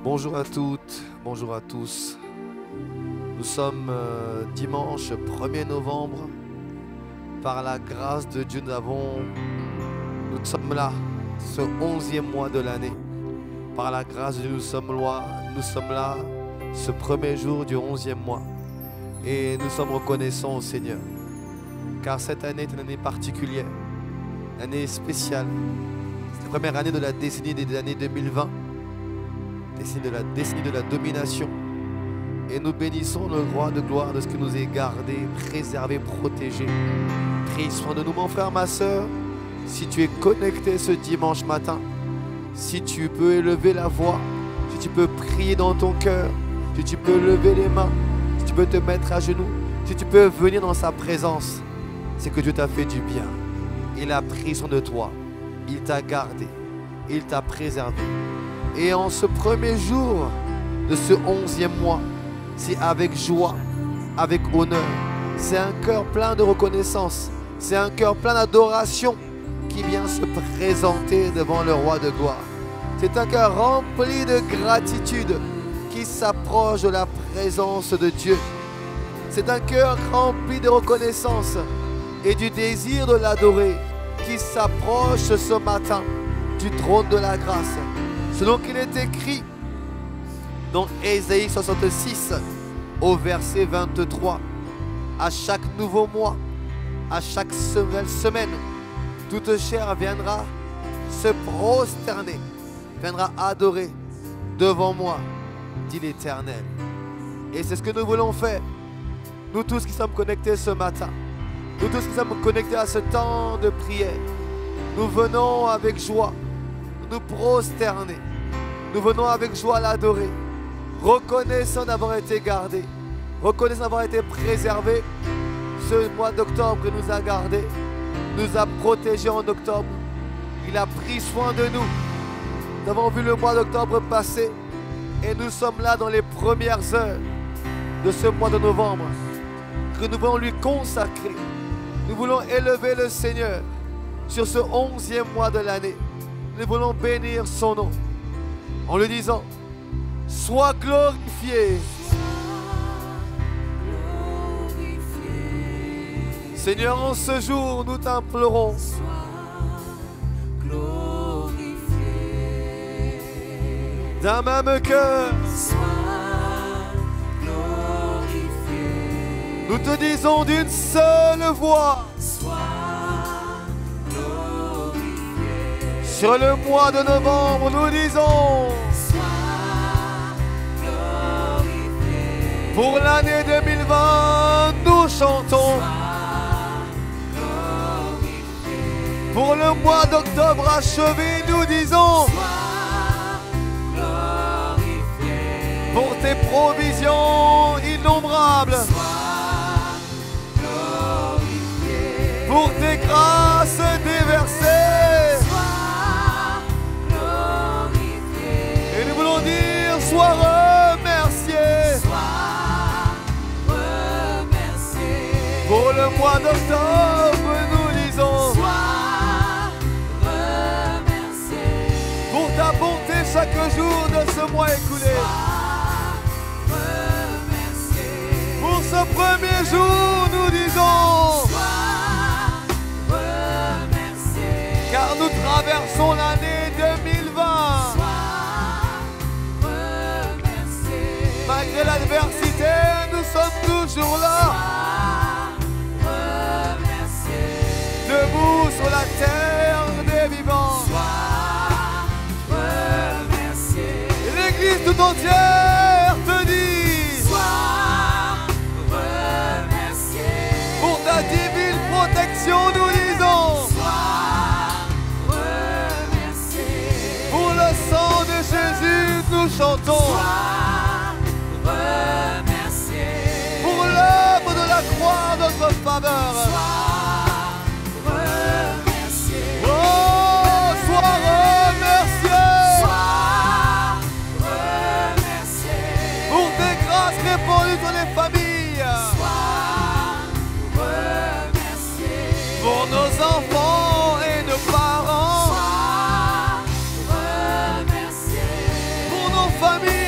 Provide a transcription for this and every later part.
Bonjour à toutes, bonjour à tous. Nous sommes dimanche 1er novembre. Par la grâce de Dieu, nous sommes là, ce 11e mois de l'année. Par la grâce de Dieu, nous sommes là, ce premier jour du 11e mois. Et nous sommes reconnaissants au Seigneur. Car cette année est une année particulière, une année spéciale. C'est la première année de la décennie des années 2020. Décennie de la domination. Et nous bénissons le roi de gloire de ce qui nous est gardé, préservé, protégé. Prie soin de nous, mon frère, ma soeur. Si tu es connecté ce dimanche matin, si tu peux élever la voix, si tu peux prier dans ton cœur, si tu peux lever les mains, si tu peux te mettre à genoux, si tu peux venir dans sa présence, c'est que Dieu t'a fait du bien. Il a pris soin de toi. Il t'a gardé. Il t'a préservé. Et en ce premier jour de ce 11e mois, c'est avec joie, avec honneur. C'est un cœur plein de reconnaissance. C'est un cœur plein d'adoration qui vient se présenter devant le roi de gloire. C'est un cœur rempli de gratitude qui s'approche de la présence de Dieu. C'est un cœur rempli de reconnaissance et du désir de l'adorer qui s'approche ce matin du trône de la grâce. Selon qu'il est écrit dans Ésaïe 66 au verset 23, à chaque nouveau mois, à chaque semaine, toute chair viendra se prosterner, viendra adorer devant moi, dit l'Éternel. Et c'est ce que nous voulons faire, nous tous qui sommes connectés ce matin, nous tous qui sommes connectés à ce temps de prière. Nous venons avec joie nous prosterner. Nous venons avec joie l'adorer, reconnaissant d'avoir été gardés, reconnaissant d'avoir été préservés. Ce mois d'octobre nous a gardés, nous a protégés en octobre. Il a pris soin de nous. Nous avons vu le mois d'octobre passer et nous sommes là dans les premières heures de ce mois de novembre que nous voulons lui consacrer. Nous voulons élever le Seigneur sur ce 11e mois de l'année. Nous voulons bénir son nom en lui disant: sois glorifié. Seigneur, en ce jour, nous t'implorons. D'un même cœur, nous te disons d'une seule voix. Sur le mois de novembre, nous disons: pour l'année 2020, nous chantons. Pour le mois d'octobre achevé, nous disons: pour tes provisions innombrables, pour tes grâces déversées. Et nous voulons dire: sois remercié. Pour le mois d'octobre, nous disons: pour ta bonté chaque jour de ce mois écoulé. Pour ce premier jour, nous disons: car nous traversons l'année 2020. Malgré l'adversité, nous sommes toujours là. Debout sur la terre des vivants. L'Église tout entière te dit: pour ta divine protection, nous disons: pour le sang de Jésus, nous chantons. Pour l'œuvre de la croix, notre faveur. Oh, sois remercié. Pour tes grâces répandues sur les familles. Pour nos enfants et nos parents. Pour nos familles.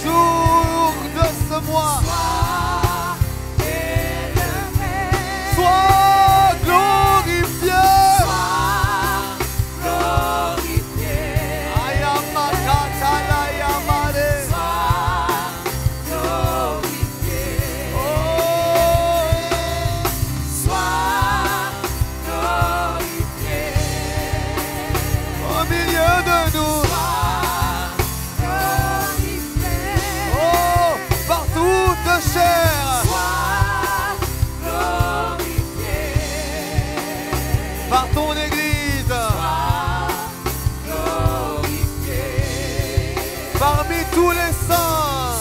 jours de ce mois sois glorifié. Par ton Église, parmi tous les saints,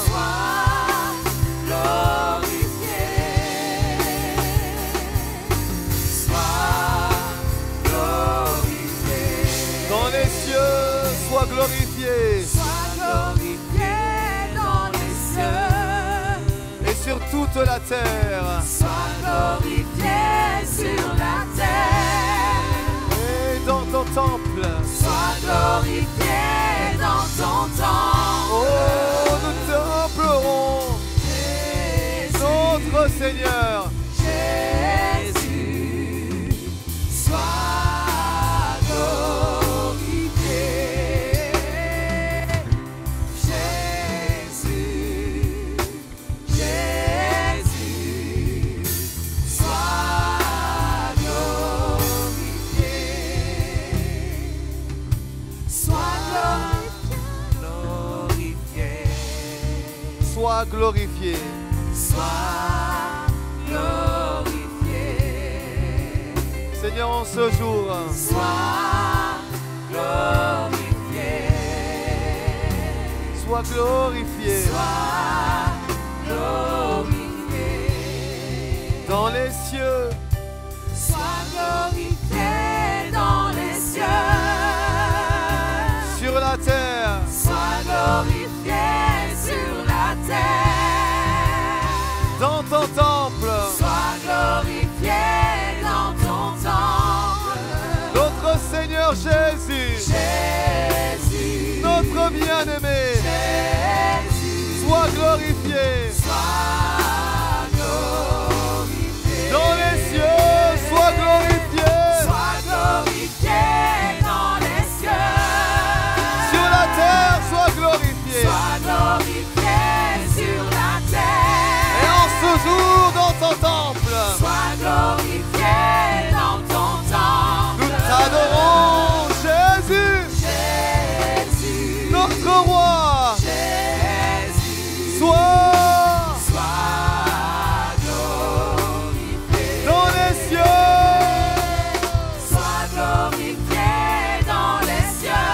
dans les cieux, sois glorifié, dans les cieux, et sur toute la terre, sois glorifié sur la terre. dans ton temple, Sois glorifié dans ton temple. oh, nous templerons notre Seigneur. Jésus, sois glorifié. Jésus, Jésus, sois glorifié. Sois glorifié. Sois glorifié. Sois glorifié. Seigneur, en ce jour, Sois glorifié. sois glorifié Sois glorifié. dans les cieux, Sois glorifié dans les cieux. sur la terre, Sois glorifié sur la terre. dans ton temple, Sois glorifié dans ton temple. notre Seigneur Jésus, Jésus, notre bien-aimé, Jésus, sois glorifié sois glorifié. dans les cieux, sois glorifié Sois glorifié dans les cieux. sur la terre, sois glorifié. Sois glorifié sur la terre. Et en ce jour, dans ton temple, Sois glorifié dans ton temple. nous t'adorons, Jésus, Jésus, notre roi. Jésus, Sois sois glorifié. dans les cieux, Sois glorifié dans les cieux.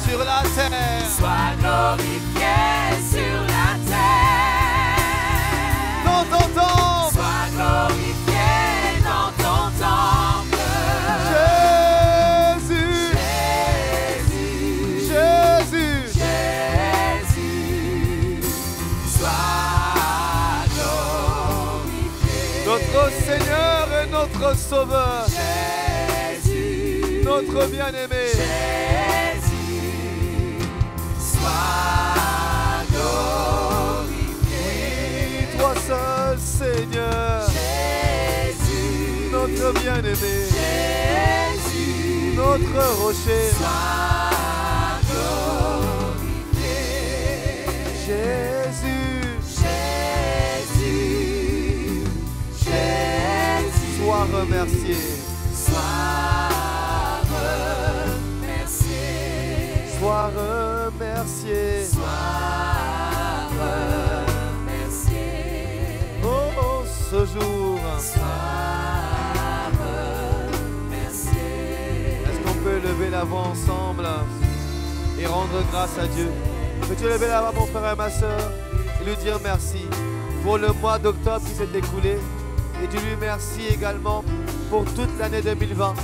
sur la terre, Sois glorifié sur la terre. dans ton temple, Sois glorifié dans ton temple. Jésus, Jésus, Jésus, Jésus, sois glorifié. notre Seigneur et notre Sauveur, Jésus, notre bien-aimé. Jésus, sois glorifié. Oui, toi seul, Seigneur, Jésus, notre bien-aimé, Jésus, notre rocher. sois glorifié. Jésus, Jésus, Jésus, sois remercié, sois remercié. sois remercié. Sois remercié. Oh, ce jour, Sois remercié. est-ce qu'on peut lever la voix ensemble et rendre grâce à Dieu? Peux-tu lever la voix, mon frère et ma soeur, et lui dire merci pour le mois d'octobre qui s'est écoulé, et tu lui merci également pour toute l'année 2020,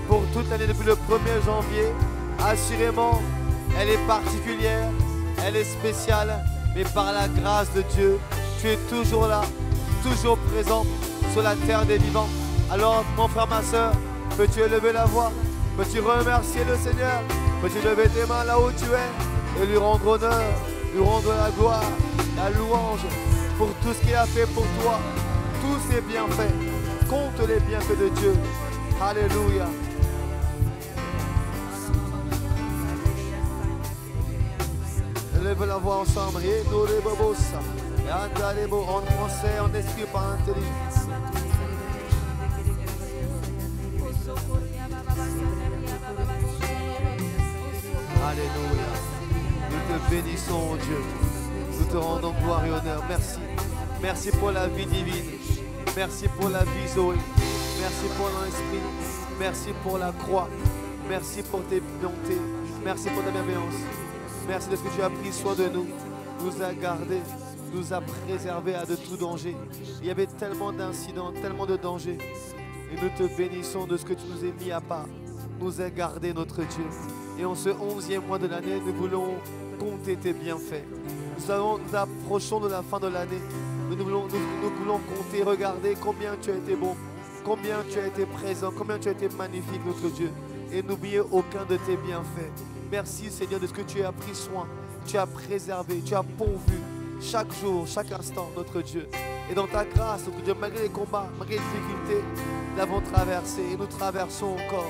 pour toute l'année depuis le 1er janvier. Assurément, elle est particulière, elle est spéciale, mais par la grâce de Dieu, tu es toujours là, toujours présent sur la terre des vivants. Alors, mon frère, ma soeur, peux-tu élever la voix? Peux-tu remercier le Seigneur? Peux-tu lever tes mains là où tu es? et lui rendre honneur, lui rendre la gloire, la louange pour tout ce qu'il a fait pour toi, tous ses bienfaits. Compte les bienfaits de Dieu. Alléluia. Lève la voix ensemble. En français, en esprit, par intelligence. Alléluia. Nous te bénissons, oh Dieu. Nous te rendons gloire et honneur. Merci. Merci pour la vie divine. Merci pour la vie Zoé. Merci pour l'esprit. Merci pour la croix. Merci pour tes bontés. Merci pour ta bienveillance. Merci de ce que tu as pris soin de nous. Nous a gardés. Nous a préservés de tout danger. Il y avait tellement d'incidents, tellement de dangers. Et nous te bénissons de ce que tu nous as mis à part. Nous a gardés, notre Dieu. Et en ce 11e mois de l'année, nous voulons compter tes bienfaits. Nous approchons de la fin de l'année. Nous voulons compter, regarder combien tu as été bon, combien tu as été présent, combien tu as été magnifique, notre Dieu. Et n'oubliez aucun de tes bienfaits. Merci, Seigneur, de ce que tu as pris soin, tu as préservé, tu as pourvu chaque jour, chaque instant, notre Dieu. Et dans ta grâce, notre Dieu, malgré les combats, malgré les difficultés, nous l'avons traversé et nous traversons encore.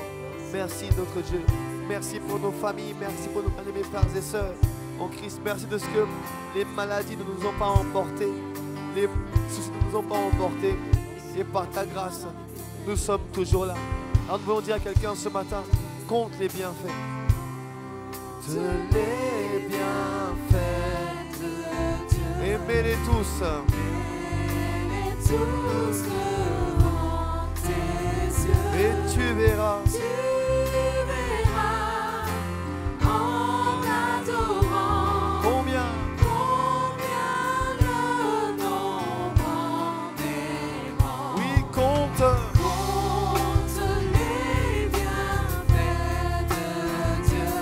Merci, notre Dieu. Merci pour nos familles, merci pour nos mes frères et sœurs en Christ. Merci de ce que les maladies ne nous ont pas emportés, les soucis ne nous ont pas emportés. Et par ta grâce, nous sommes toujours là. Alors nous voulons dire à quelqu'un ce matin, compte les bienfaits. De les bienfaits de Dieu. Aimez-les tous. Aimez-les tous devant tes yeux. Et tu verras. Tu verras en adorant Combien le nombre en aimant. Oui, compte. Compte les bienfaits de Dieu.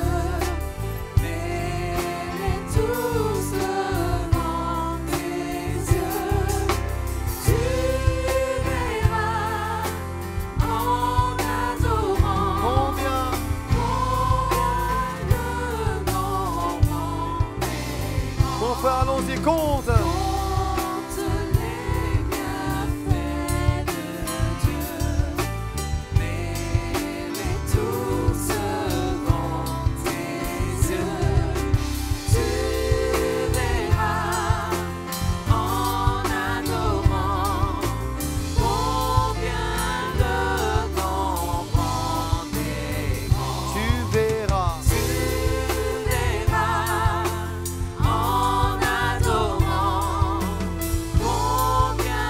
Mets-les tous devant tes yeux. Tu verras en adorant Combien le nombre en aimant. Mon frère, allons-y, compte. Compte les bienfaits de Dieu. Mets-les tous devant tes yeux. Tu verras en adorant combien le nombre en aimant. Tu verras. Tu verras en adorant combien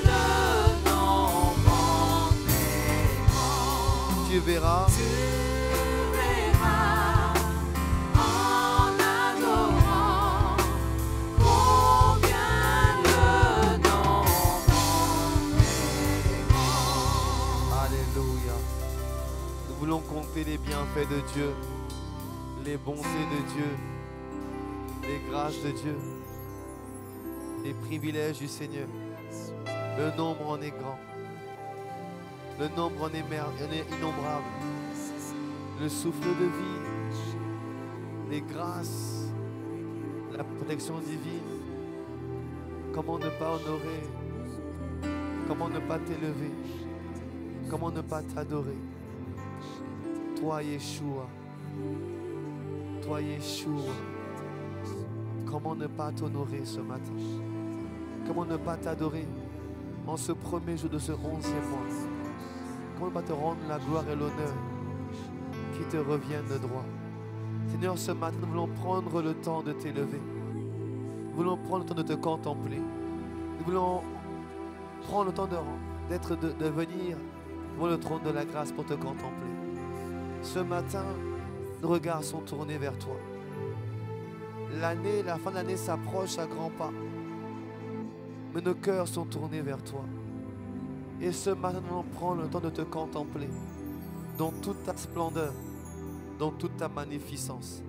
le nombre en aimant. Tu verras. Tu verras en adorant combien le nombre en aimant. Alléluia. Nous voulons compter les bienfaits de Dieu, les bontés de Dieu, les grâces de Dieu, les privilèges du Seigneur. Le nombre en est grand. Le nombre en est innombrable. Le souffle de vie, les grâces, la protection divine. Comment ne pas honorer? Comment ne pas t'élever? Comment ne pas t'adorer? Toi, Yeshua. Toi, Yeshua. Comment ne pas t'honorer ce matin? Comment ne pas t'adorer en ce premier jour de ce 11e mois? Comment ne pas te rendre la gloire et l'honneur qui te reviennent de droit? Seigneur, ce matin, nous voulons prendre le temps de t'élever. Nous voulons prendre le temps de te contempler. Nous voulons prendre le temps de venir devant le trône de la grâce pour te contempler. Ce matin, nos regards sont tournés vers toi. La fin de l'année s'approche à grands pas. Mais nos cœurs sont tournés vers toi. Et ce matin, nous allons prendre le temps de te contempler dans toute ta splendeur, dans toute ta magnificence,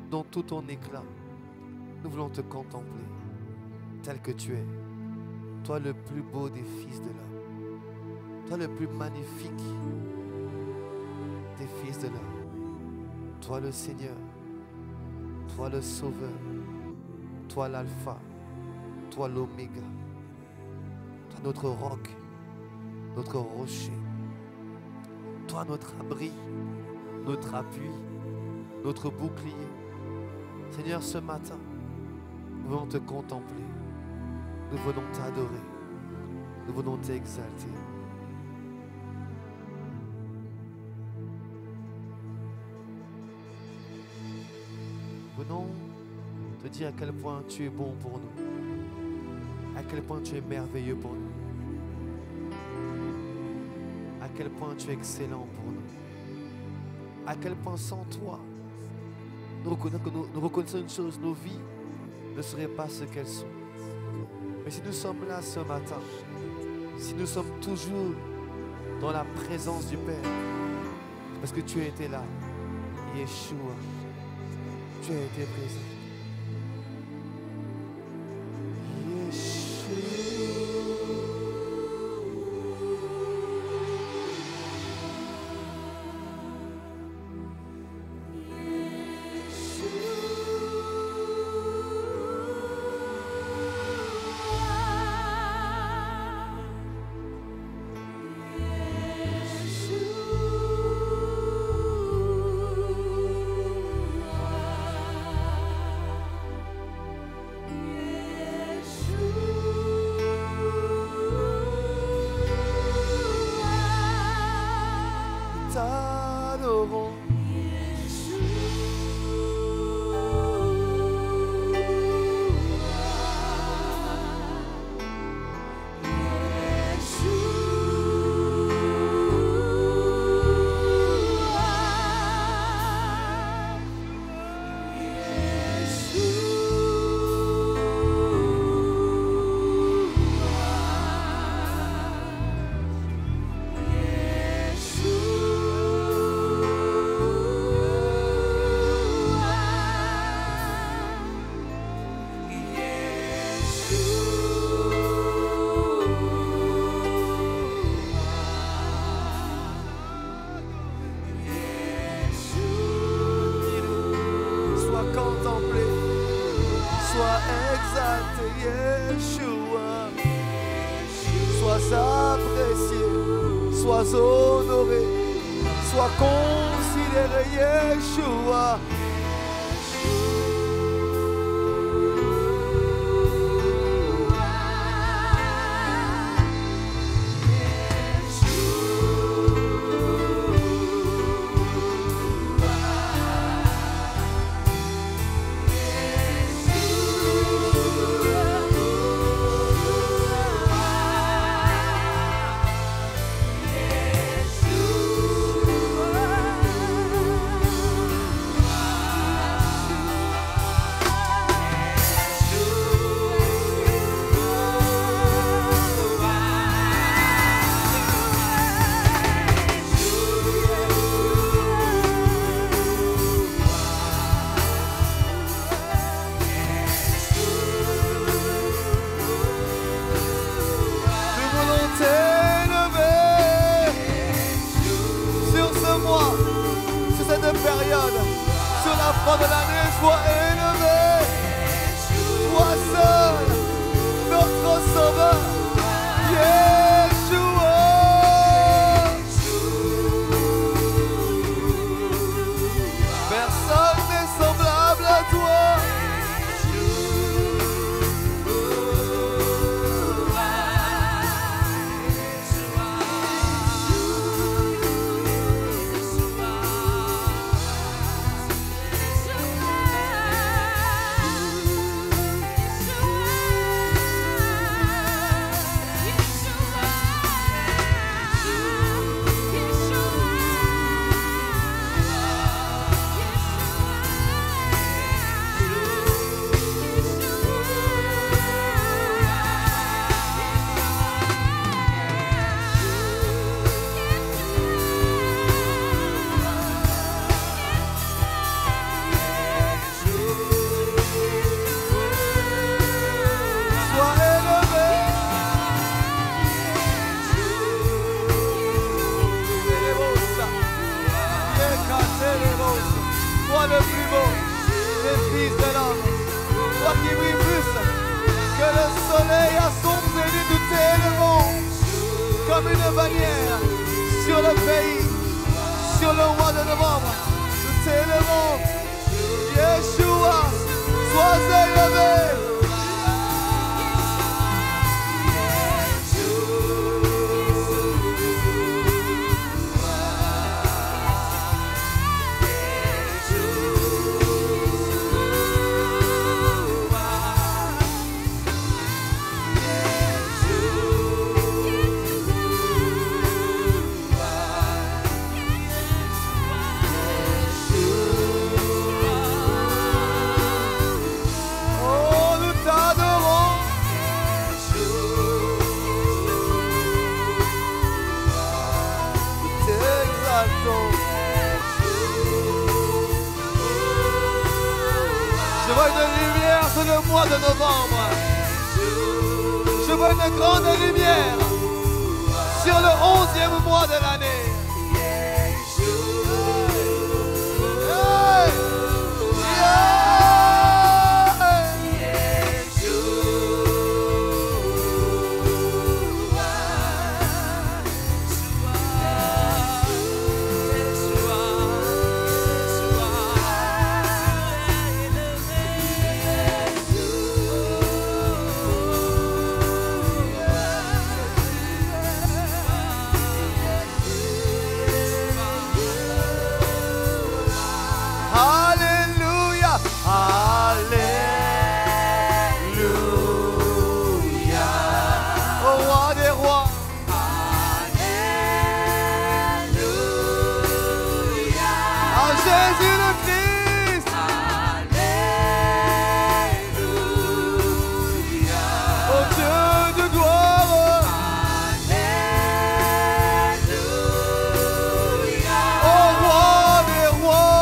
dans tout ton éclat. Nous voulons te contempler tel que tu es. Toi le plus beau des fils de l'homme. Toi le plus magnifique des fils de l'homme. Toi le Seigneur. toi le Sauveur, toi l'Alpha, toi l'Oméga, toi notre roc, notre rocher, toi notre abri, notre appui, notre bouclier. Seigneur, ce matin, nous venons te contempler, nous venons t'adorer, nous venons t'exalter. Venons te dire à quel point tu es bon pour nous, à quel point tu es merveilleux pour nous, à quel point tu es excellent pour nous, à quel point sans toi, nous reconnaissons une chose, nos vies ne seraient pas ce qu'elles sont. Mais si nous sommes là ce matin, si nous sommes toujours dans la présence du Père, parce que tu as été là, Yeshua, tu as été présent. Sois honoré, sois considéré, Yeshua. Période, sur la fin de l'année, sois élevé, toi seul, notre sauveur, Yeshua. Personne n'est semblable à toi. soleil à son zénith, nous t'élevons comme une bannière sur le pays, sur le mois de novembre. Nous t'élevons, Yeshua, sois élevé. Je vois une lumière sur le mois de novembre. Je vois une grande lumière sur le 11e mois de l'année. Alléluia, Alléluia, au roi des rois. Alléluia, à Jésus le Christ. Alléluia, au Dieu de gloire. Alléluia, au roi des rois.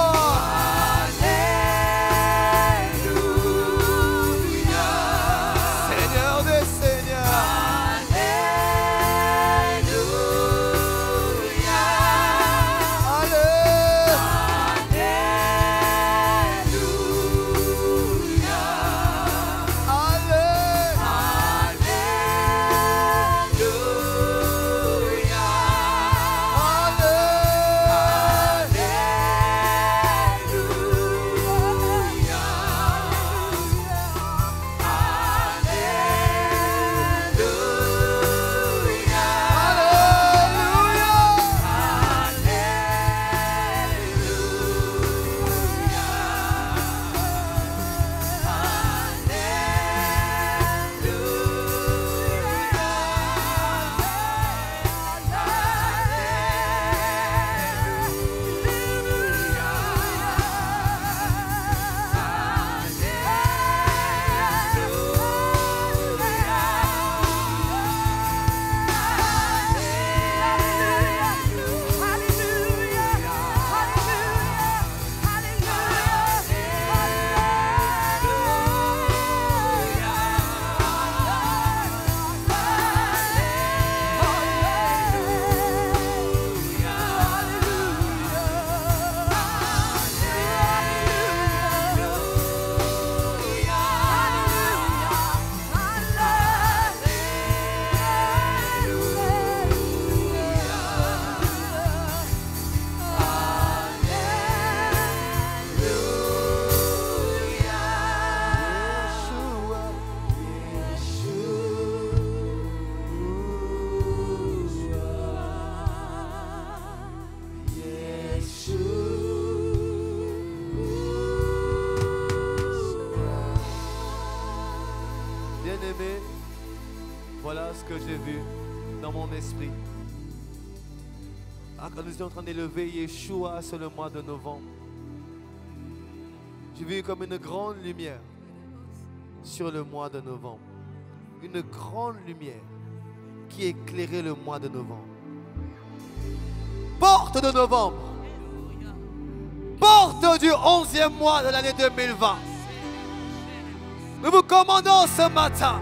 Bien-aimé, voilà ce que j'ai vu dans mon esprit. Quand nous étions en train d'élever Yeshua sur le mois de novembre, j'ai vu comme une grande lumière sur le mois de novembre. Une grande lumière qui éclairait le mois de novembre. Porte de novembre. Porte du 11e mois de l'année 2020. Nous vous commandons ce matin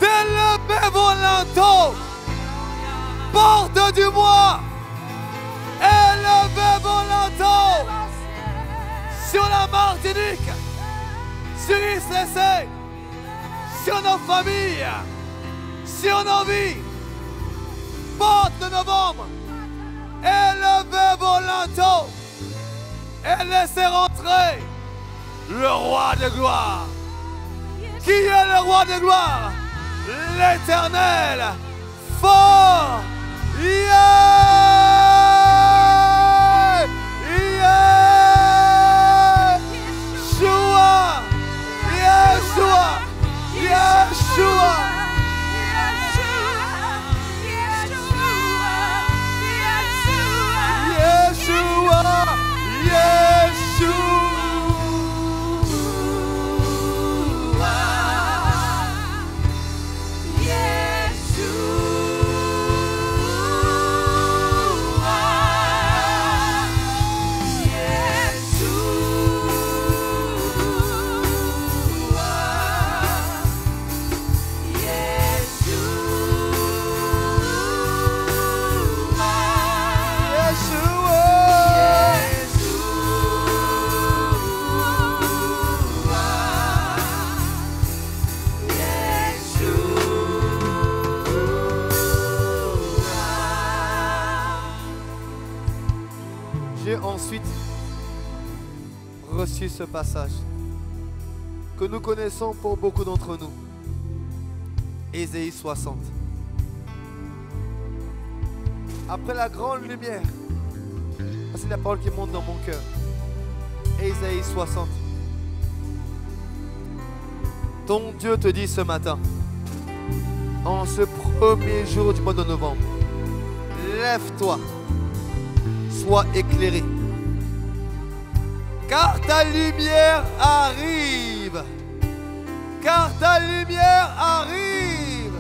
d'élever vos linteaux. Porte du mois. Élevez vos linteaux. Sur la Martinique. Sur ICC. sur nos familles, sur nos vies. Porte de novembre, élevez vos linteaux et laissez rentrer le roi de gloire. Qui est le roi de gloire? L'Éternel, fort. Yeah! Yeah! Yeshua! Yeshua! Yeshua! J'ai ensuite reçu ce passage que nous connaissons pour beaucoup d'entre nous. Ésaïe 60. Après la grande lumière, c'est la parole qui monte dans mon cœur. Ésaïe 60. Ton Dieu te dit ce matin, en ce premier jour du mois de novembre, lève-toi, sois éclairé, car ta lumière arrive, car ta lumière arrive,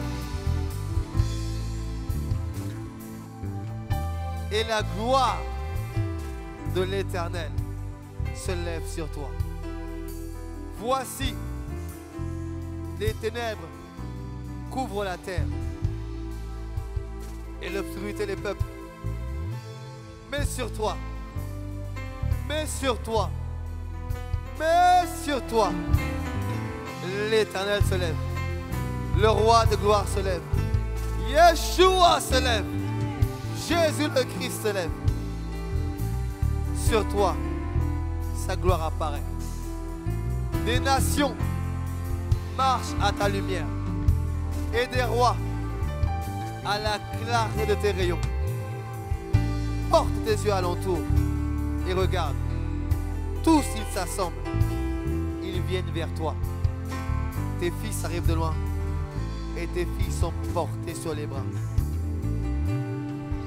et la gloire de l'Éternel se lève sur toi. Voici, les ténèbres couvrent la terre et l'obscurité les peuples. Mais sur toi, mais sur toi, mais sur toi, l'Éternel se lève. Le roi de gloire se lève. Yeshua se lève. Jésus le Christ se lève. Sur toi, sa gloire apparaît. Des nations marchent à ta lumière et des rois à la clarté de tes rayons. Porte tes yeux alentour et regarde. Tous ils s'assemblent. Ils viennent vers toi. Tes fils arrivent de loin et tes filles sont portées sur les bras.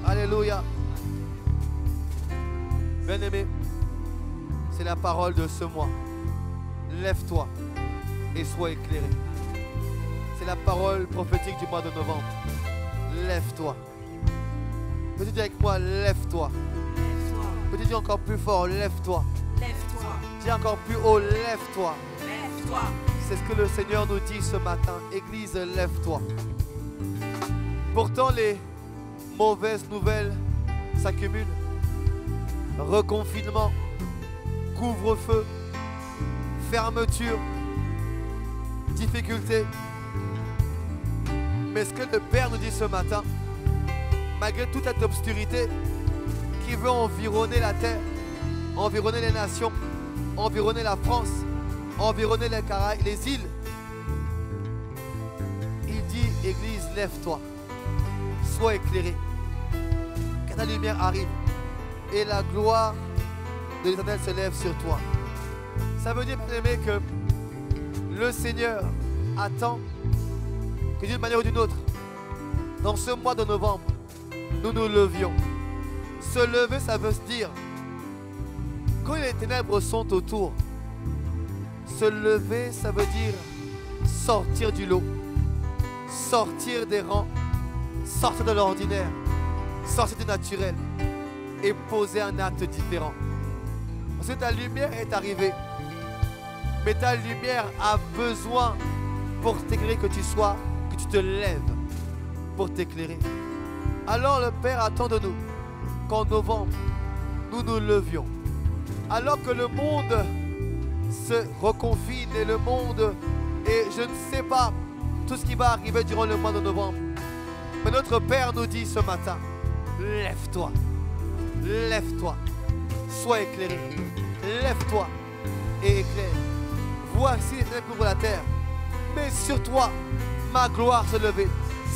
Alléluia. Bien-aimé, c'est la parole de ce mois. Lève-toi et sois éclairé. C'est la parole prophétique du mois de novembre. Lève-toi. Peux-tu dire avec moi, lève-toi. Peux-tu dire encore plus fort, lève-toi. Lève-toi. Dis encore plus haut, lève-toi. Lève-toi. C'est ce que le Seigneur nous dit ce matin. Église, lève-toi. Pourtant, les mauvaises nouvelles s'accumulent. Reconfinement, couvre-feu, fermeture, difficultés. Mais ce que le Père nous dit ce matin, malgré toute cette obscurité qui veut environner la terre, environner les nations, environner la France, environner les Caraïbes, les îles, il dit, Église, lève-toi, sois éclairé, car ta lumière arrive et la gloire de l'Éternel se lève sur toi. Ça veut dire, bien aimé, que le Seigneur attend que d'une manière ou d'une autre, dans ce mois de novembre, nous nous levions. Se lever, ça veut se dire, quand les ténèbres sont autour, se lever, ça veut dire sortir du lot, sortir des rangs, sortir de l'ordinaire, sortir du naturel et poser un acte différent. Parce que ta lumière est arrivée, mais ta lumière a besoin pour t'éclairer que tu te lèves pour t'éclairer. Alors le Père attend de nous qu'en novembre, nous nous levions. Alors que le monde se reconfine et le monde est, je ne sais pas, tout ce qui va arriver durant le mois de novembre. Mais notre Père nous dit ce matin, lève-toi, lève-toi, sois éclairé, lève-toi et éclaire. Voici les ténèbres couvrent la terre, mais sur toi, ma gloire se levait.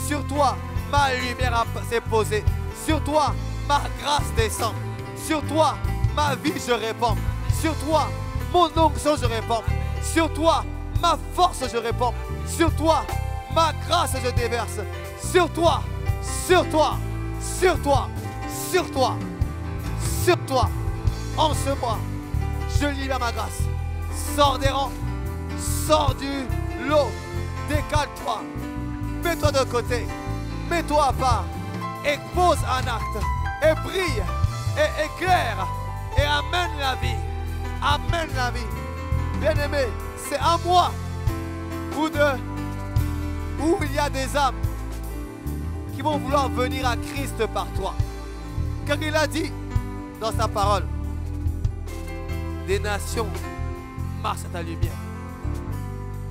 Sur toi, ma lumière s'est posée. Sur toi, ma grâce descend. Sur toi, ma vie je répands. Sur toi, mon onction je répands. Sur toi, ma force je répands. Sur toi, ma grâce je déverse. Sur toi, sur toi, sur toi, sur toi, sur toi. En ce mois, je libère ma grâce. Sors des rangs, sors du lot, décale-toi, mets-toi de côté, mets-toi à part, et pose un acte, et brille, et éclaire, et amène la vie. Amène la vie. Bien-aimé, c'est un mois où il y a des âmes qui vont vouloir venir à Christ par toi. Car il a dit dans sa parole, des nations marchent à ta lumière.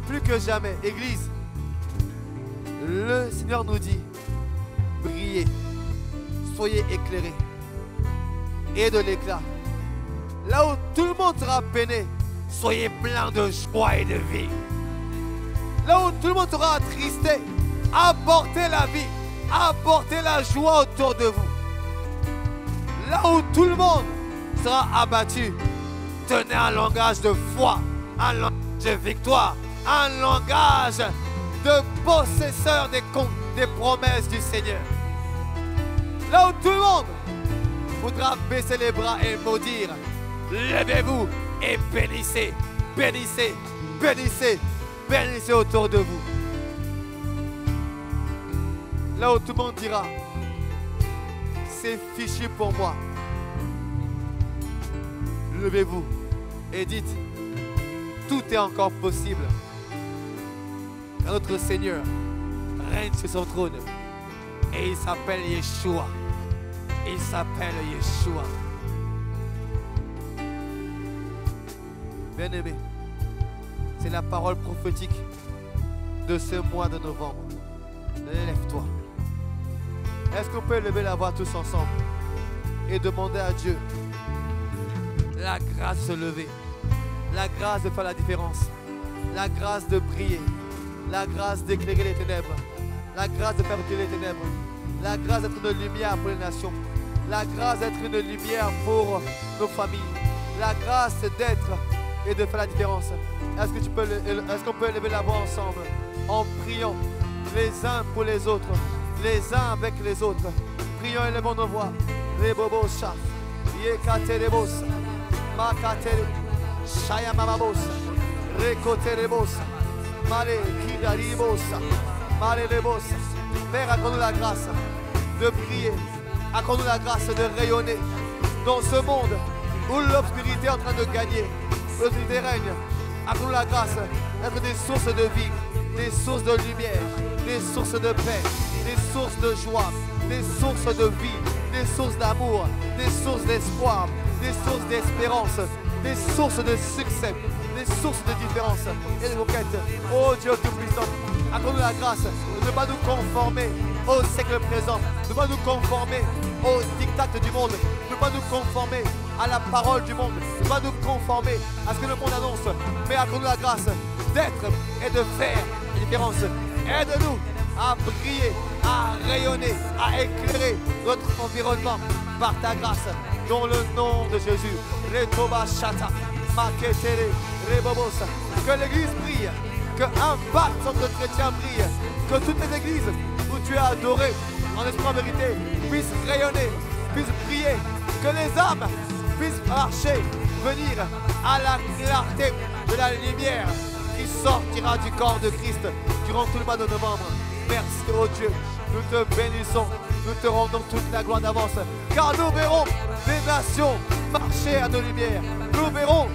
Plus que jamais, Église, le Seigneur nous dit, brillez, soyez éclairés, et de l'éclat. Là où tout le monde sera peiné, soyez plein de joie et de vie. Là où tout le monde sera attristé, apportez la vie, apportez la joie autour de vous. Là où tout le monde sera abattu, tenez un langage de foi, un langage de victoire, un langage de possesseur des promesses du Seigneur. Là où tout le monde voudra baisser les bras et maudire, levez-vous et bénissez, bénissez, bénissez, bénissez autour de vous. Là où tout le monde dira, c'est fichu pour moi, levez-vous et dites, tout est encore possible. Notre Seigneur règne sur son trône et il s'appelle Yeshua. Il s'appelle Yeshua. Bien-aimé, c'est la parole prophétique de ce mois de novembre. Lève-toi. Est-ce qu'on peut lever la voix tous ensemble et demander à Dieu la grâce de se lever, la grâce de faire la différence, la grâce de prier, la grâce d'éclairer les ténèbres, la grâce de faire reculer les ténèbres, la grâce d'être une lumière pour les nations, la grâce d'être une lumière pour nos familles, la grâce d'être et de faire la différence. Est-ce qu'on peut lever la voix ensemble en priant les uns pour les autres, les uns avec les autres. Prions et levons nos voix. Rebobosa, Yekaterebosa, Makatere, Shayamabosa, Rekoterebosa, Male Kidaribosa, Male Lebosa. Père, accorde-nous la grâce de prier, accorde-nous la grâce de rayonner dans ce monde où l'obscurité est en train de gagner. L'obscurité règne. Accorde-nous la grâce d'être des sources de vie, des sources de lumière, des sources de paix, des sources de joie, des sources de vie, des sources d'amour, des sources d'espoir, des sources d'espérance, des sources de succès, des sources de différence et de conquête. Oh Dieu Tout-Puissant, accorde-nous la grâce de ne pas nous conformer au siècle présent, de ne pas nous conformer aux dictats du monde, de ne pas nous conformer à la parole du monde, de ne pas nous conformer à ce que le monde annonce, mais accorde-nous la grâce d'être et de faire la différence. Aide-nous à briller, à rayonner, à éclairer notre environnement par ta grâce, dans le nom de Jésus. Retoba Shata, Maketere, Rebobosa. Que l'église brille, qu'un bâtiment de chrétiens brille, que toutes les églises où tu es adoré en esprit en vérité puissent rayonner, puissent briller, que les âmes puissent marcher, venir à la clarté de la lumière qui sortira du corps de Christ durant tout le mois de novembre. Merci, oh Dieu, nous te bénissons, nous te rendons toute la gloire d'avance, car nous verrons des nations marcher à nos lumières. Nous verrons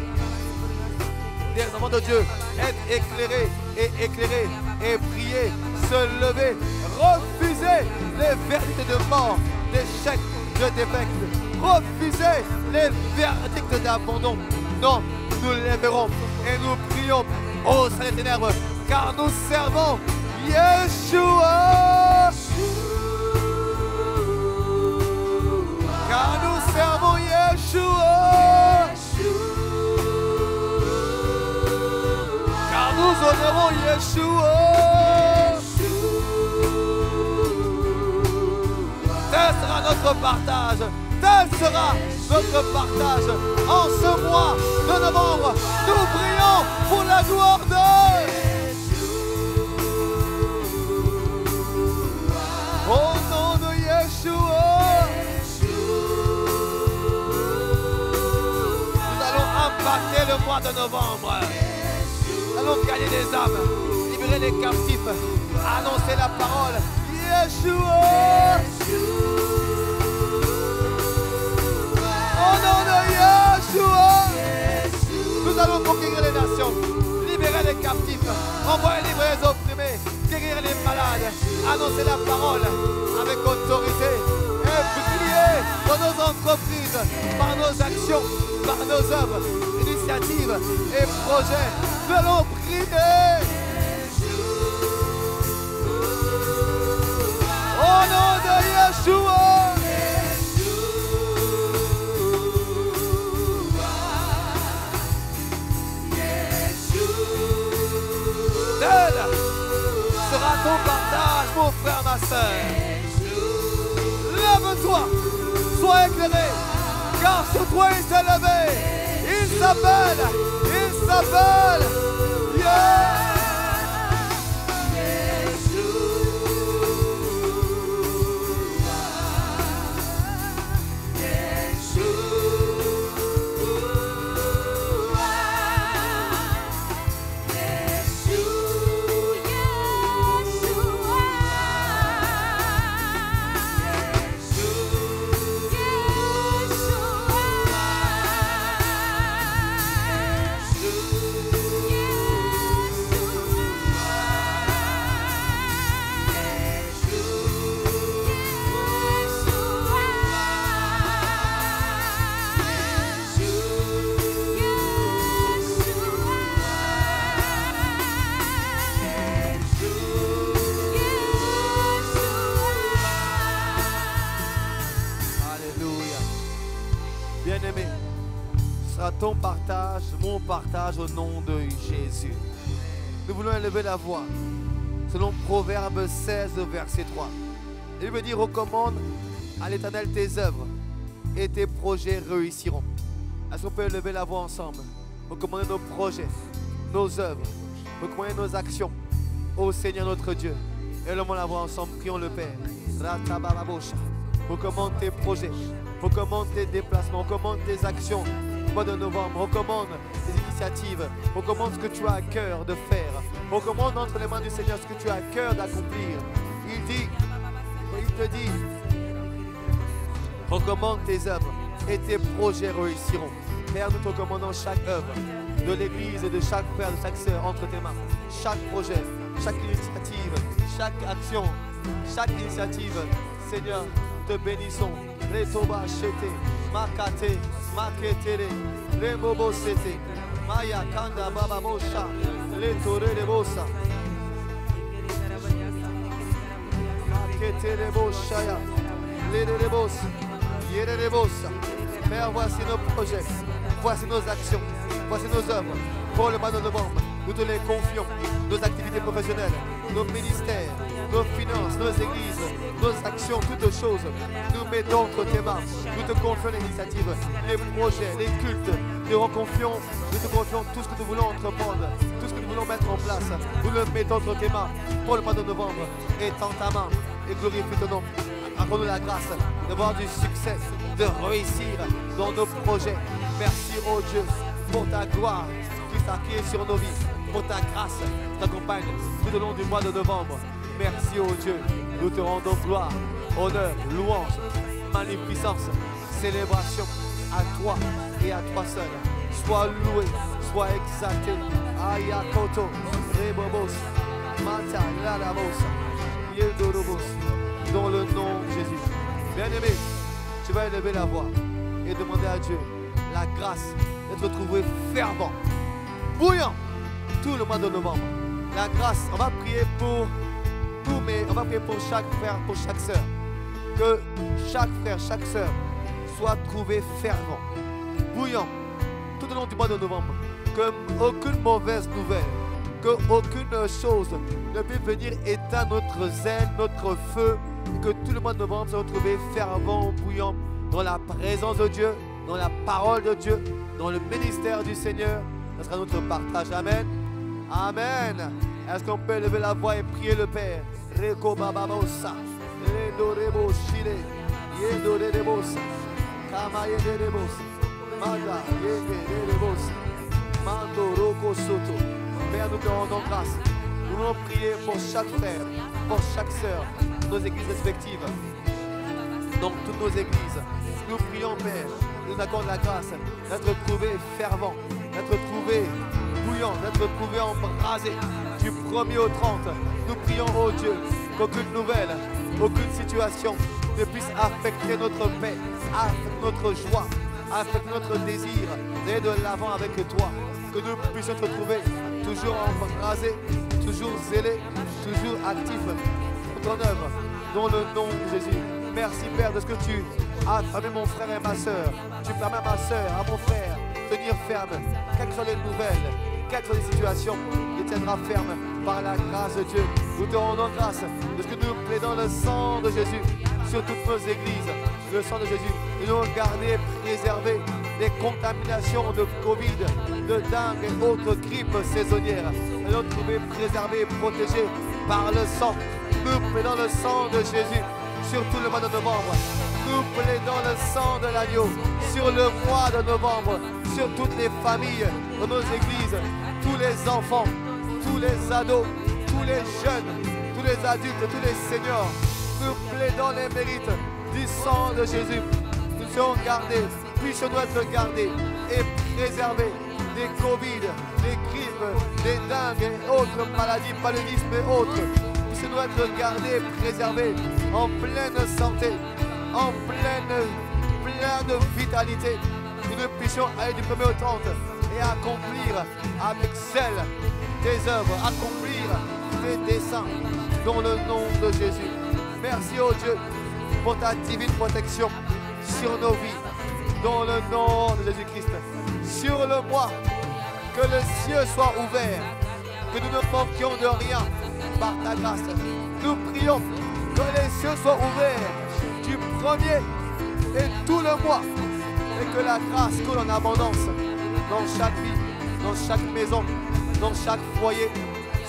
des enfants de Dieu être éclairés et prier, se lever, refuser les verdicts de mort, d'échec, de défaite, refuser les verdicts d'abandon. Non, nous lèverons et nous prions au sein des ténèbres, car nous servons Yeshua. Car nous servons Yeshua. Car nous honorons Yeshua. Tel sera notre partage. Tel sera notre partage. En ce mois de novembre, nous prions pour la gloire de au nom de Yeshua. Nous allons impacter le mois de novembre. Nous allons gagner des âmes, libérer les captifs, annoncer la parole. Yeshua. Au nom de Yeshua. Nous allons conquérir les nations, libérer les captifs, envoyer livrer les opprimés, guérir les malades, annoncer la parole avec autorité et briller dans nos entreprises, par nos actions, par nos œuvres, initiatives et projets. Nous allons prier. Au nom de Yeshua. Tel sera ton partage, mon frère, ma soeur. Lève-toi, sois éclairé, car sur toi il s'est levé. Il s'appelle Bien-aimé, ce sera ton partage, mon partage au nom de Jésus. Nous voulons élever la voix selon Proverbe 16, verset 3. Il veut dire, recommande à l'Éternel tes œuvres et tes projets réussiront. Est-ce qu'on peut élever la voix ensemble? Recommander nos projets, nos œuvres, recommander nos actions au Seigneur notre Dieu. Élevons la voix ensemble, prions le Père. Recommande tes projets, recommande tes déplacements, recommande tes actions au mois de novembre, recommande tes initiatives, recommande ce que tu as à cœur de faire, recommande entre les mains du Seigneur ce que tu as à cœur d'accomplir. Il te dit, recommande tes œuvres et tes projets réussiront. Père, nous te recommandons chaque œuvre de l'Église et de chaque frère, de chaque sœur entre tes mains. Chaque projet, chaque initiative, chaque action, chaque initiative, Seigneur, te bénissons. Les toba chete, makate, maketele, les bobo sete, maya kanda baba mosha, les toré de bosa. Maketele boshaya, les de bosa, yere de bosa. Père, voici nos projets, voici nos actions, voici nos œuvres. Pour le mois de novembre, nous te les confions, nos activités professionnelles, nos ministères, nos finances, nos églises, nos actions, toutes choses. Nous mettons entre tes mains. Nous te confions les initiatives, les projets, les cultes. Nous te confions tout ce que nous voulons entreprendre, tout ce que nous voulons mettre en place. Nous le mettons entre tes mains pour le mois de novembre. Étends ta main et glorifie ton nom. Accorde-nous la grâce d'avoir du succès, de réussir dans nos projets. Merci, oh Dieu, pour ta gloire qui est sur nos vies, pour ta grâce qui t'accompagne tout au long du mois de novembre. Merci, oh Dieu, nous te rendons gloire, honneur, louange, magnificence, célébration à toi et à toi seul. Sois loué, sois exalté. Ayakoto, Rebobos, Mata, Lalabos, Yedorobos, dans le nom de Jésus. Bien-aimé, tu vas élever la voix et demander à Dieu la grâce d'être trouvé fervent, bouillant tout le mois de novembre. La grâce, on va prier pour va prier pour chaque frère, pour chaque sœur. Que chaque frère, chaque sœur soit trouvé fervent, bouillant, tout au long du mois de novembre. Que aucune mauvaise nouvelle, que aucune chose ne puisse venir éteindre notre zèle, notre feu, et que tout le mois de novembre soit retrouvé fervent, bouillant, dans la présence de Dieu, dans la parole de Dieu, dans le ministère du Seigneur. Ce sera notre partage. Amen. Amen. Est-ce qu'on peut lever la voix et prier le Père? Reko bababosa, redorebo shile, yedorebosa, kamayedebosa, manda yedebosa, mando roko soto. Père, nous te rendons grâce. Nous voulons prier pour chaque frère, pour chaque sœur, nos églises respectives, dans toutes nos églises. Nous prions, Père, nous accorde la grâce d'être trouvés fervents, d'être trouvés bouillants, d'être trouvés embrasés du 1er au 30. Nous prions, oh Dieu, qu'aucune nouvelle, aucune situation ne puisse affecter notre paix, affecter notre joie, affecter notre désir d'aller de l'avant avec toi. Que nous puissions te trouver toujours embrasés, toujours zélés, toujours actifs pour ton œuvre, dans le nom de Jésus. Merci Père de ce que tu as permis mon frère et ma soeur. Tu permets à ma soeur, à mon frère, de tenir ferme. Quelles que soient les nouvelles, quelles que soient les situations, il tiendra ferme par la grâce de Dieu. Nous te rendons grâce de ce que nous plaidons le sang de Jésus sur toutes nos églises. Le sang de Jésus, nous nous garder, préserver des contaminations de Covid, de dengue et autres grippes saisonnières. Nous nous trouver préservés et protégés par le sang. Nous plaidons le sang de Jésus sur tout le mois de novembre. Nous plaidons le sang de l'agneau sur le mois de novembre, sur toutes les familles de nos églises, tous les enfants, tous les ados, tous les jeunes, tous les adultes, tous les seniors. Nous plaidons les mérites du sang de Jésus. Nous serons gardés, puissions-nous être gardés et préservés des Covid, des grippes, des dingues et autres maladies, paludisme et autres. Puissions-nous être gardés, préservés en pleine santé, en pleine vitalité. Que nous puissions aller du 1er au 30 et accomplir avec zèle tes œuvres, accomplir tes desseins dans le nom de Jésus. Merci au Dieu pour ta divine protection sur nos vies, dans le nom de Jésus-Christ. Sur le mois, que le ciel soit ouvert, que nous ne manquions de rien par ta grâce. Nous prions que les cieux soient ouverts du 1er et tout le mois, et que la grâce coule en abondance dans chaque vie, dans chaque maison, dans chaque foyer,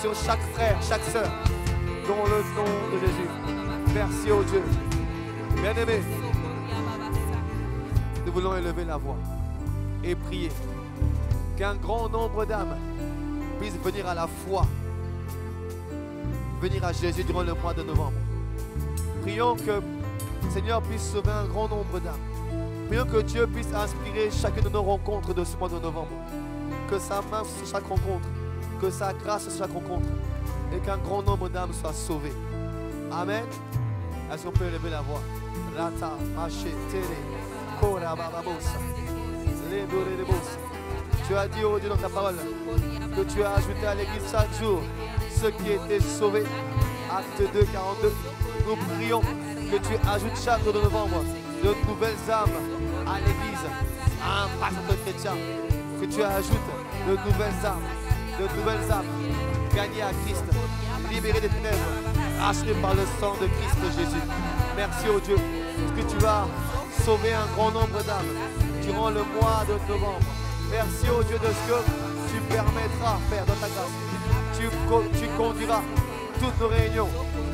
sur chaque frère, chaque sœur, dans le nom de Jésus. Merci au Dieu. Bien-aimés, nous voulons élever la voix et prier qu'un grand nombre d'âmes puissent venir à la foi, venir à Jésus durant le mois de novembre. Prions que le Seigneur puisse sauver un grand nombre d'âmes. Prions que Dieu puisse inspirer chacune de nos rencontres de ce mois de novembre. Que sa main sur chaque rencontre, que sa grâce sur chaque rencontre, et qu'un grand nombre d'âmes soient sauvées. Amen. Est-ce qu'on peut élever la voix? Rata, mache, télé, kora, bababosa, ledorebosa. Tu as dit, oh Dieu, dans ta parole, que tu as ajouté à l'église chaque jour ceux qui étaient sauvés. Acte 2, 42. Nous prions que tu ajoutes chaque jour de novembre de nouvelles âmes à l'église, à un pasteur chrétien. Que tu ajoutes de nouvelles âmes gagnées à Christ, libérées des ténèbres, rachetées par le sang de Christ Jésus. Merci au Dieu, parce que tu vas sauver un grand nombre d'âmes durant le mois de novembre. Merci au Dieu de ce que tu permettras, Père, dans ta grâce. Tu conduiras toutes nos réunions,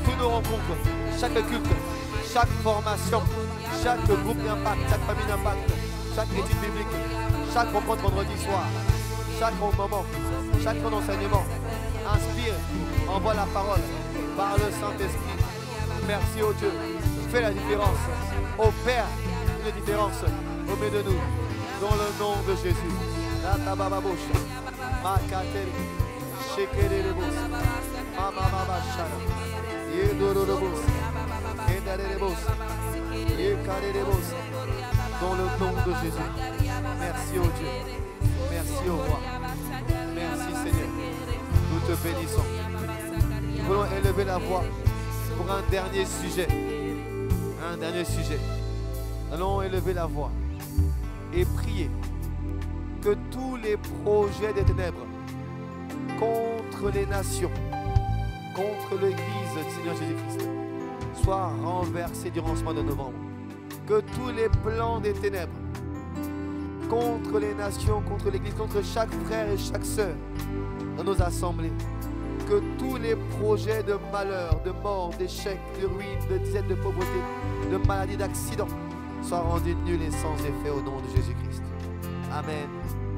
toutes nos rencontres, chaque culte, chaque formation, chaque groupe d'impact, chaque famille d'impact, chaque étude biblique, chaque rencontre vendredi soir, chaque moment, chaque temps d'enseignement. Inspire, envoie la parole par le Saint-Esprit. Merci au Dieu. Fais la différence. Opère une différence au milieu de nous. Dans le nom de Jésus. La tabababosha. Makateri. Shekererebos. Mamamabashara. Yedorobos. Kendarerebos. Yekarerebos. Dans le nom de Jésus. Merci au Dieu. Merci au roi. Merci Seigneur. Nous te bénissons. Nous voulons élever la voix pour un dernier sujet. Un dernier sujet. Allons élever la voix et prier que tous les projets des ténèbres contre les nations, contre l'Église du Seigneur Jésus-Christ, soient renversés durant ce mois de novembre. Que tous les plans des ténèbres contre les nations, contre l'Église, contre chaque frère et chaque sœur dans nos assemblées, que tous les projets de malheur, de mort, d'échec, de ruine, de disette, de pauvreté, de maladie, d'accident soient rendus nuls et sans effet au nom de Jésus-Christ. Amen.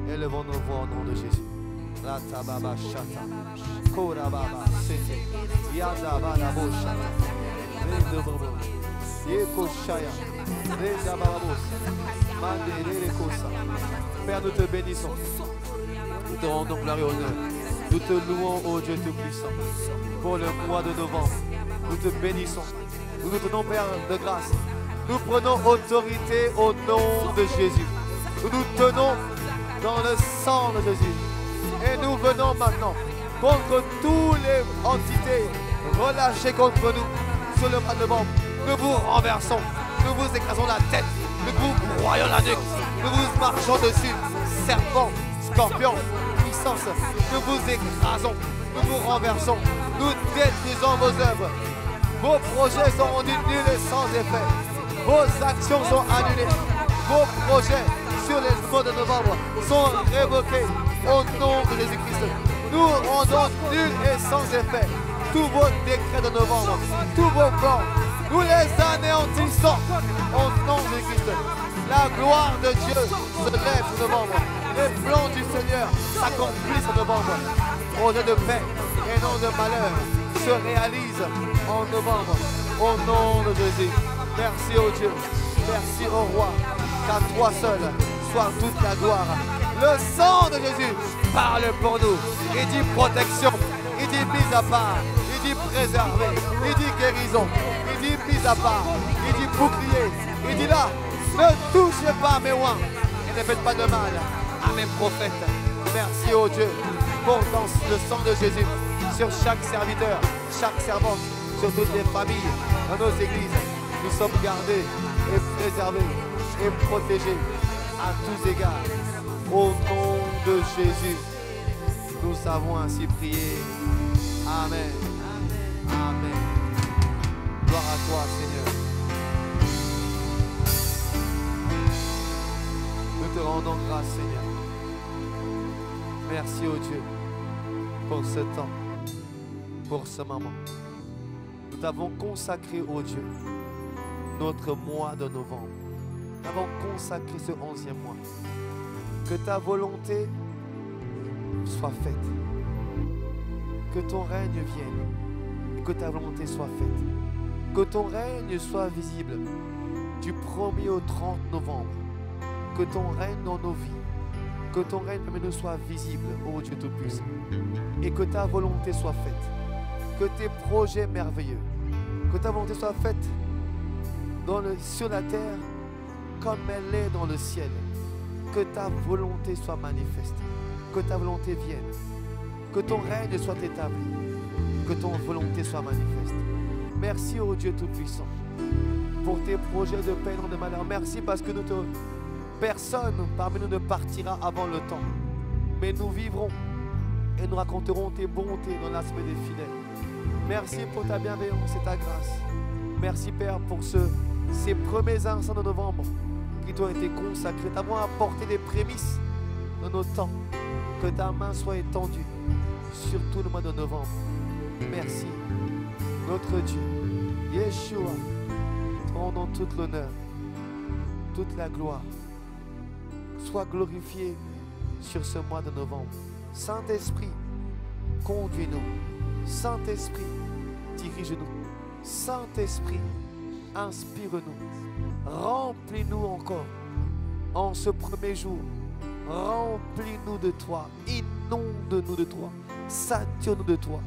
Élevons nos voix au nom de Jésus. Ratababa shata, korababa sete, yadabala boshata, rendobobo, yekoshaya, rendababos, mandelele kosa. Père, nous te bénissons. Nous te rendons gloire et honneur. Nous te louons, ô Dieu Tout-Puissant, pour le mois de novembre. Nous te bénissons. Nous nous tenons, Père, de grâce. Nous prenons autorité au nom de Jésus. Nous nous tenons dans le sang de Jésus. Et nous venons maintenant contre toutes les entités relâchées contre nous sur le mois de novembre. Nous vous renversons. Nous vous écrasons la tête. Nous vous broyons la nuque. Nous vous marchons dessus. Serpents, scorpions, puissance. Nous vous écrasons. Nous vous renversons. Nous détruisons vos œuvres. Vos projets sont rendus nuls et sans effet. Vos actions sont annulées. Vos projets sur les mois de novembre sont révoqués au nom de Jésus-Christ. Nous rendons nuls et sans effet tous vos décrets de novembre, tous vos plans. Nous les anéantissons au nom de Jésus-Christ. La gloire de Dieu se lève en novembre. Les plans du Seigneur s'accomplissent en novembre. Projet de paix et non de malheur se réalisent en novembre. Au nom de Jésus. Merci au Dieu. Merci au roi. Qu'à toi seul soit toute la gloire. Le sang de Jésus parle pour nous. Il dit protection. Il dit mise à part. Il dit préserver. Il dit guérison. Il dit mise à part. Il dit bouclier. Il dit là, ne touchez pas à mes oins. Et ne faites pas de mal à mes prophètes. Merci au Dieu pour le sang de Jésus sur chaque serviteur, chaque servante, sur toutes les familles, dans nos églises. Nous sommes gardés et préservés et protégés à tous égards. Au nom de Jésus, nous avons ainsi prié. Amen. Amen. Gloire à toi, Seigneur. Nous te rendons grâce, Seigneur. Merci au Dieu pour ce temps, pour ce moment. Nous t'avons consacré au Dieu notre mois de novembre. Nous avons consacré ce 11e mois. Que ta volonté soit faite. Que ton règne vienne. Et que ta volonté soit faite. Que ton règne soit visible du 1er au 30 novembre. Que ton règne dans nos vies, que ton règne nous soit visible, ô Dieu Tout-Puissant. Et que ta volonté soit faite. Que tes projets merveilleux, que ta volonté soit faite sur la terre comme elle est dans le ciel. Que ta volonté soit manifeste. Que ta volonté vienne. Que ton règne soit établi. Que ton volonté soit manifeste. Merci ô Dieu Tout-Puissant pour tes projets de paix et non de malheur. Merci parce que personne parmi nous ne partira avant le temps. Mais nous vivrons et nous raconterons tes bontés dans l'aspect des fidèles. Merci pour ta bienveillance et ta grâce. Merci Père pour ces premiers instants de novembre qui t'ont été consacrés. T'avons apporté les prémices de nos temps. Que ta main soit étendue sur tout le mois de novembre. Merci, notre Dieu, Yeshua. Te rendons toute l'honneur, toute la gloire. Sois glorifié sur ce mois de novembre. Saint-Esprit, conduis-nous. Saint-Esprit, dirige-nous. Saint-Esprit, inspire-nous. Remplis-nous encore en ce premier jour. Remplis-nous de toi. Inonde-nous de toi. Sature-nous de toi.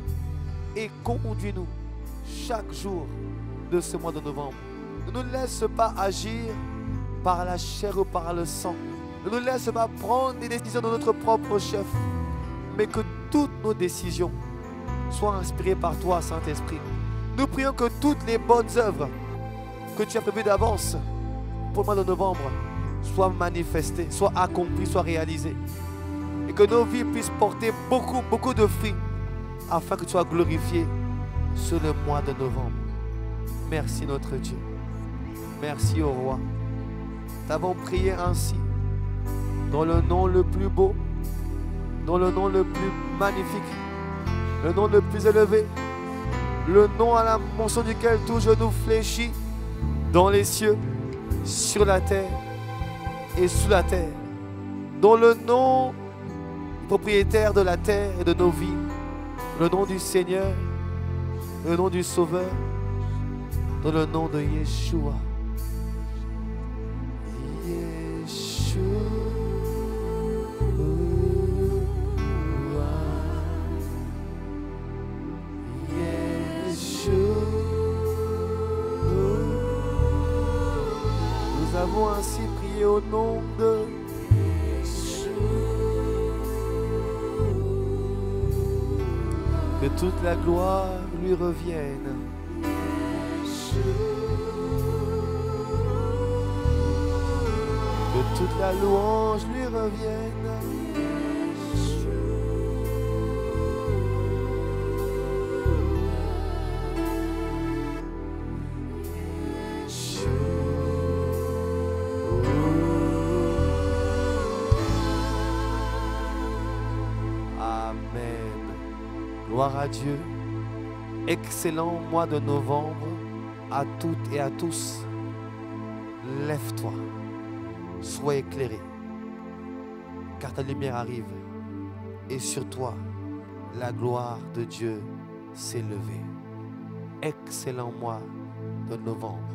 Et conduis-nous chaque jour de ce mois de novembre. Ne nous laisse pas agir par la chair ou par le sang. Ne nous laisse pas prendre des décisions de notre propre chef. Mais que toutes nos décisions soient inspirées par toi, Saint-Esprit. Nous prions que toutes les bonnes œuvres que tu as prévues d'avance pour le mois de novembre soient manifestées, soient accomplies, soient réalisées. Et que nos vies puissent porter beaucoup, beaucoup de fruits afin que tu sois glorifié sur le mois de novembre. Merci notre Dieu. Merci au roi. Nous avons prié ainsi, dans le nom le plus beau, dans le nom le plus magnifique, le nom le plus élevé, le nom à la mention duquel tout genou fléchit, dans les cieux, sur la terre et sous la terre, dans le nom propriétaire de la terre et de nos vies, le nom du Seigneur, le nom du Sauveur, dans le nom de Yeshua. Nous avons ainsi prié au nom de Jésus. Que toute la gloire lui revienne. Que toute la louange lui revienne. Gloire à Dieu. Excellent mois de novembre à toutes et à tous. Lève-toi, sois éclairé, car ta lumière arrive et sur toi, la gloire de Dieu s'est levée. Excellent mois de novembre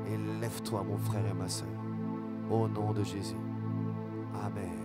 et lève-toi mon frère et ma soeur, au nom de Jésus. Amen.